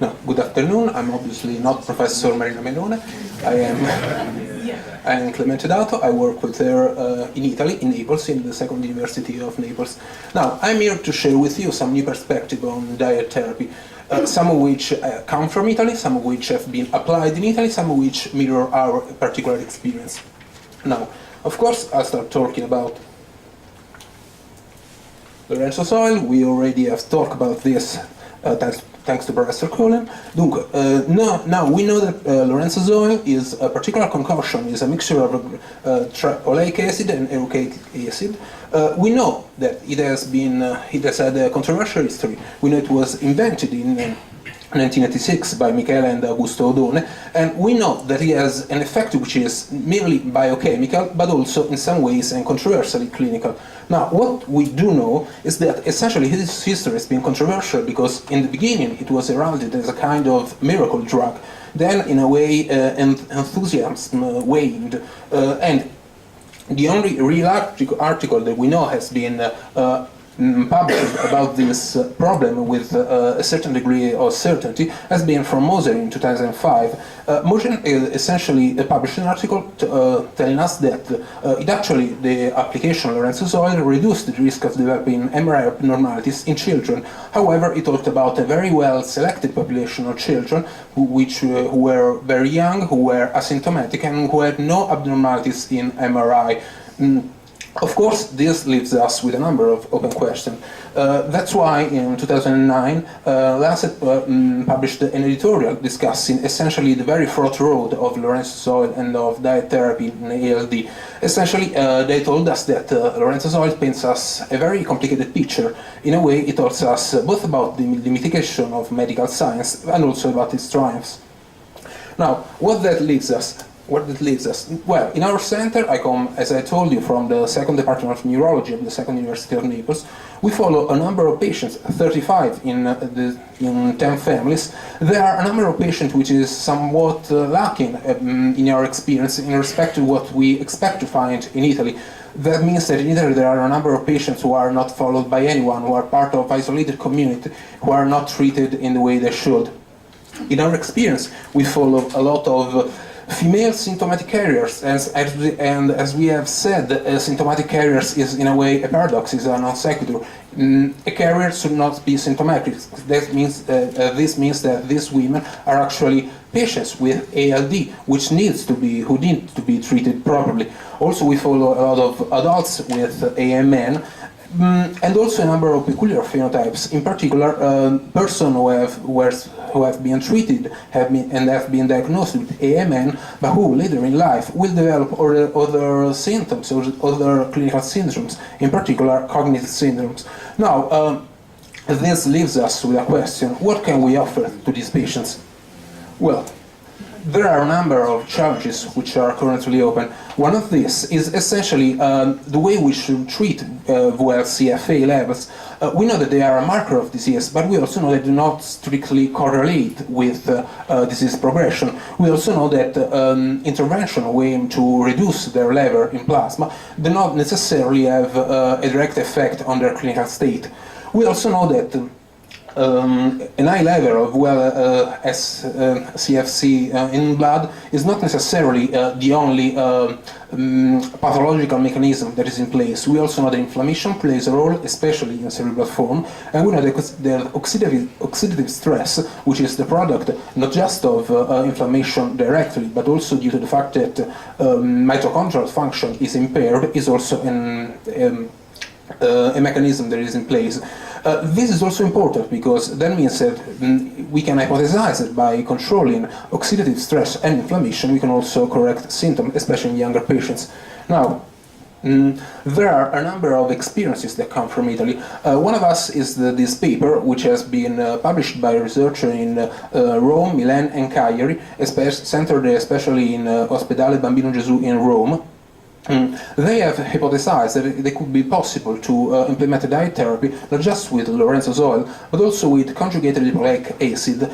No, good afternoon. I'm obviously not Professor Marinan Melone. I am Clemente Dato. I work with her in Italy, in Naples, in the Second University of Naples. Now, I'm here to share with you some new perspective on diet therapy, some of which come from Italy, some of which have been applied in Italy, some of which mirror our particular experience. Now, of course, I'll start talking about Lorenzo soil. We already have talked about this thanks to Professor Cullen. Now we know that Lorenzo soil is a particular concoction, is a mixture of oleic acid and erucic acid. We know that it has had a controversial history. We know it was invented in 1986 by Michele and Augusto Odone, and we know that it has an effect which is merely biochemical, but also in some ways and controversially clinical. Now, what we do know is that essentially his history has been controversial because in the beginning it was heralded as a kind of miracle drug. Then, in a way, enthusiasm waned, and the only real article that we know has been published about this problem with a certain degree of certainty has been from Moser in 2005. Moser essentially published an article telling us that the application of Lorenzo soil reduced the risk of developing MRI abnormalities in children. However, it talked about a very well selected population of children who were very young, who were asymptomatic, and who had no abnormalities in MRI. Of course, this leaves us with a number of open questions. That's why in 2009, Lancet published an editorial discussing essentially the very fraught road of Lorenzo soil and of diet therapy in ALD. Essentially, they told us that Lorenzo soil paints us a very complicated picture. In a way, it tells us both about the mitigation of medical science and also about its triumphs. Now, what that leaves us? Well, in our center, I come, as I told you, from the second department of neurology of the Second University of Naples. We follow a number of patients, 35 in 10 families. There are a number of patients which is somewhat lacking in our experience in respect to what we expect to find in Italy. That means that in Italy there are a number of patients who are not followed by anyone, who are part of isolated community, who are not treated in the way they should. In our experience, we follow a lot of female symptomatic carriers, and as we have said, symptomatic carriers is in a way a paradox, is a non sequitur. A carrier should not be symptomatic. That means this means that these women are actually patients with ALD, who need to be treated properly. Also, we follow a lot of adults with AMN. And also a number of peculiar phenotypes, in particular persons who have been treated and have been diagnosed with AMN, but who later in life will develop other symptoms or other clinical syndromes, in particular cognitive syndromes. Now, this leaves us with a question: what can we offer to these patients? Well, there are a number of challenges which are currently open. One of these is essentially the way we should treat VOL-CFA levels. We know that they are a marker of disease, but we also know they do not strictly correlate with disease progression. We also know that intervention aim to reduce their level in plasma do not necessarily have a direct effect on their clinical state. We also know that an high level of CFC in blood is not necessarily the only pathological mechanism that is in place. We also know that inflammation plays a role, especially in cerebral form, and we know that the oxidative stress, which is the product not just of inflammation directly, but also due to the fact that mitochondrial function is impaired, is also a mechanism that is in place. This is also important because that means that we can hypothesize that by controlling oxidative stress and inflammation, we can also correct symptoms, especially in younger patients. Now, there are a number of experiences that come from Italy. One of us is this paper, which has been published by a researcher in Rome, Milan, and Cagliari, centered especially in Ospedale Bambino Gesù in Rome. They have hypothesized that it could be possible to implement a diet therapy not just with Lorenzo soil, but also with conjugated lipoleic acid,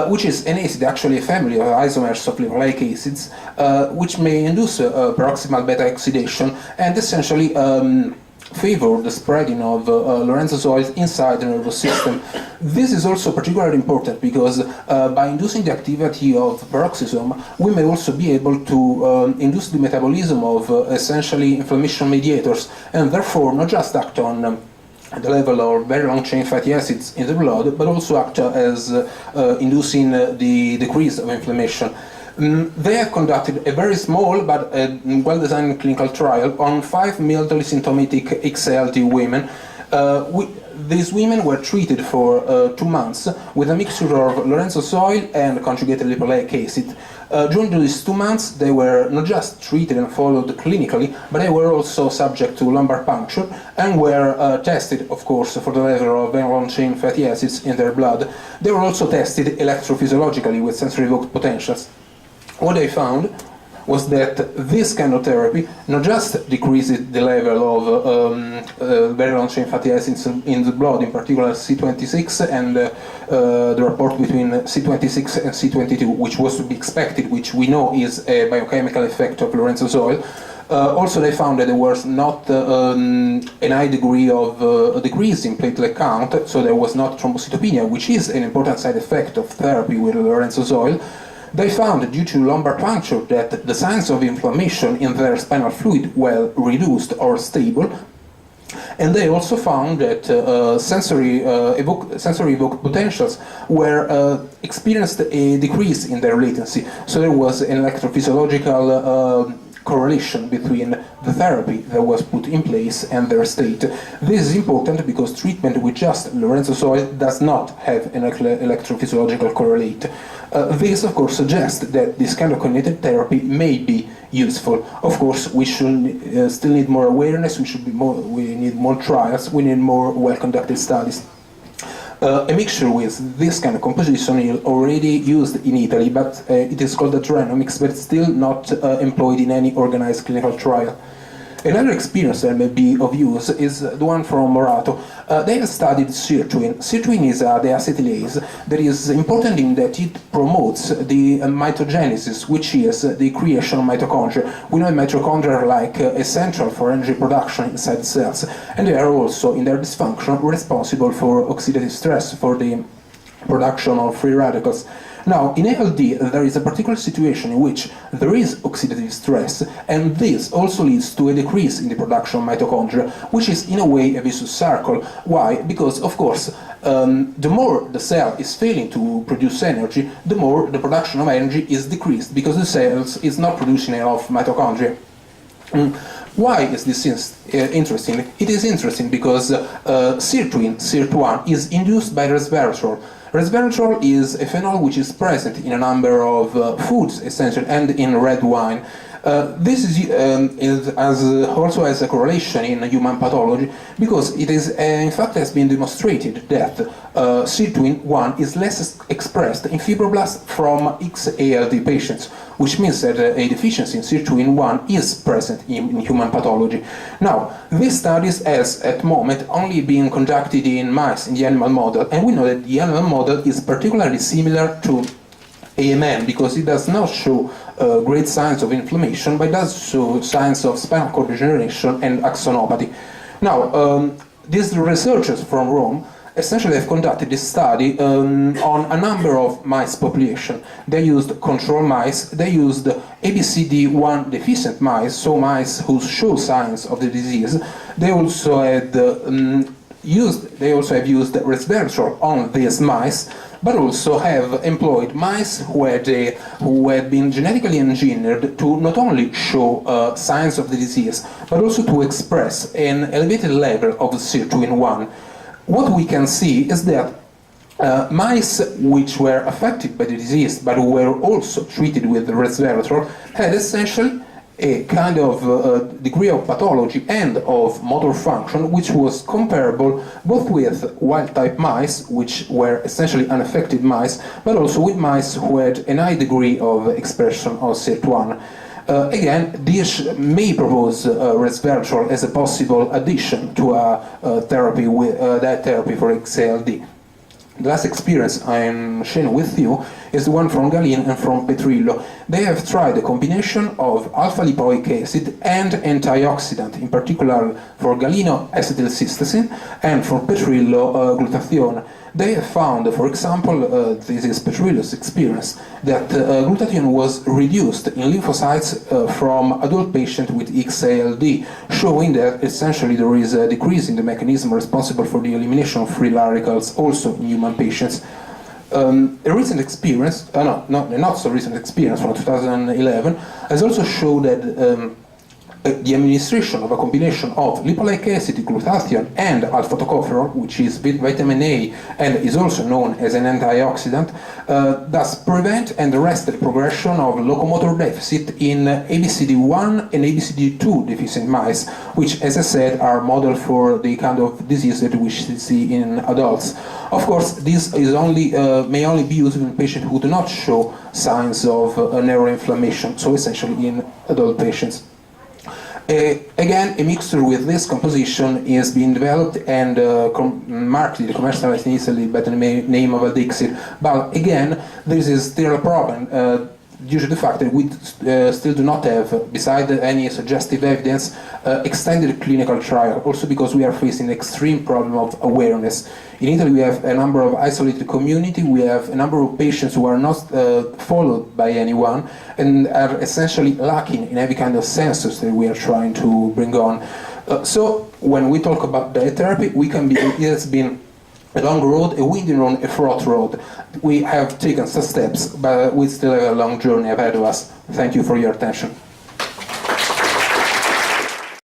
which is an acid, actually a family of isomers of lipoleic acids, which may induce proximal beta oxidation and essentially favor the spreading of Lorenzo's oils inside the nervous system. This is also particularly important because by inducing the activity of peroxisome, we may also be able to induce the metabolism of essentially inflammation mediators, and therefore not just act on the level of very long-chain fatty acids in the blood, but also act as inducing the decrease of inflammation. They have conducted a very small but well-designed clinical trial on 5 mildly symptomatic XALD women. These women were treated for 2 months with a mixture of Lorenzo's oil and conjugated lipolleic acid. During these 2 months, they were not just treated and followed clinically, but they were also subject to lumbar puncture and were tested, of course, for the level of very long-chain fatty acids in their blood. They were also tested electrophysiologically with sensory-evoked potentials. What they found was that this kind of therapy not just decreased the level of very long-chain fatty acids in the blood, in particular C26 and the rapport between C26 and C22, which was to be expected, which we know is a biochemical effect of Lorenzo's oil. Also, they found that there was not a high degree of a decrease in platelet count, so there was not thrombocytopenia, which is an important side effect of therapy with Lorenzo's oil. They found, due to lumbar puncture, that the signs of inflammation in their spinal fluid were reduced or stable, and they also found that sensory-evoked potentials were experienced a decrease in their latency. So there was an electrophysiological correlation between the therapy that was put in place and their state. This is important because treatment with just Lorenzo's oil does not have an electrophysiological correlate. This, of course, suggests that this kind of cognitive therapy may be useful. Of course, we should still need more awareness. We need more trials. We need more well-conducted studies. A mixture with this kind of composition is already used in Italy, but it is called adrenomics, but still not employed in any organized clinical trial. Another experience that may be of use is the one from Morato. They have studied sirtuin. Sirtuin is a deacetylase that is important in that it promotes the mitogenesis, which is the creation of mitochondria. We know mitochondria are like essential for energy production inside cells, and they are also, in their dysfunction, responsible for oxidative stress, for the production of free radicals. Now, in ALD, there is a particular situation in which there is oxidative stress, and this also leads to a decrease in the production of mitochondria, which is, in a way, a vicious circle. Why? Because, of course, the more the cell is failing to produce energy, the more the production of energy is decreased, because the cell is not producing enough mitochondria. Why is this interesting? It is interesting because sirtuin, SIRT1, is induced by resveratrol. Resveratrol is a phenol which is present in a number of foods, essentially, and in red wine. This also has a correlation in human pathology because it is, in fact, has been demonstrated that sirtuin-1 is less expressed in fibroblasts from XALD patients, which means that a deficiency in sirtuin-1 is present in human pathology. Now, these studies has at the moment only been conducted in mice in the animal model, and we know that the animal model is particularly similar to AMN because it does not show great signs of inflammation, but it does show signs of spinal cord degeneration and axonopathy. Now, these researchers from Rome essentially have conducted this study on a number of mice population. They used control mice, they used ABCD1 deficient mice, so mice who show signs of the disease. They also had used resveratrol on these mice, but also have employed mice who had been genetically engineered to not only show signs of the disease, but also to express an elevated level of sirtuin-1. What we can see is that mice which were affected by the disease, but who were also treated with resveratrol, had essentially a kind of degree of pathology and of motor function which was comparable both with wild-type mice, which were essentially unaffected mice, but also with mice who had a high degree of expression of SIRT1. Again, this may propose resveratrol as a possible addition to a therapy with that therapy for XALD. last experience I'm sharing with you is the one from Galin and from Petrillo. They have tried a combination of alpha-lipoic acid and antioxidant, in particular for Galino acetylcysteine and for Petrillo glutathione. They have found, for example, this is Petrillo's experience, that glutathione was reduced in lymphocytes from adult patients with XALD, showing that essentially there is a decrease in the mechanism responsible for the elimination of free radicals also in human patients. A recent experience, not so recent experience from 2011, has also shown that the administration of a combination of lipoic acid, glutathione, and alpha-tocopherol, which is vitamin A and is also known as an antioxidant, does prevent and arrest the progression of locomotor deficit in ABCD1 and ABCD2 deficient mice, which, as I said, are model for the kind of disease that we see in adults. Of course, this is may only be used in patients who do not show signs of neuroinflammation, so essentially in adult patients. Again, a mixture with this composition is being developed and marketed, commercialized in Italy by the name of Adixit. But again, this is still a problem due to the fact that we still do not have, besides any suggestive evidence, extended clinical trial, also because we are facing an extreme problem of awareness. In Italy, we have a number of isolated communities, we have a number of patients who are not followed by anyone, and are essentially lacking in every kind of census that we are trying to bring on. So, when we talk about diet therapy, it has been a long road, a winding road, a fraught road. We have taken some steps, but we still have a long journey ahead of us. Thank you for your attention.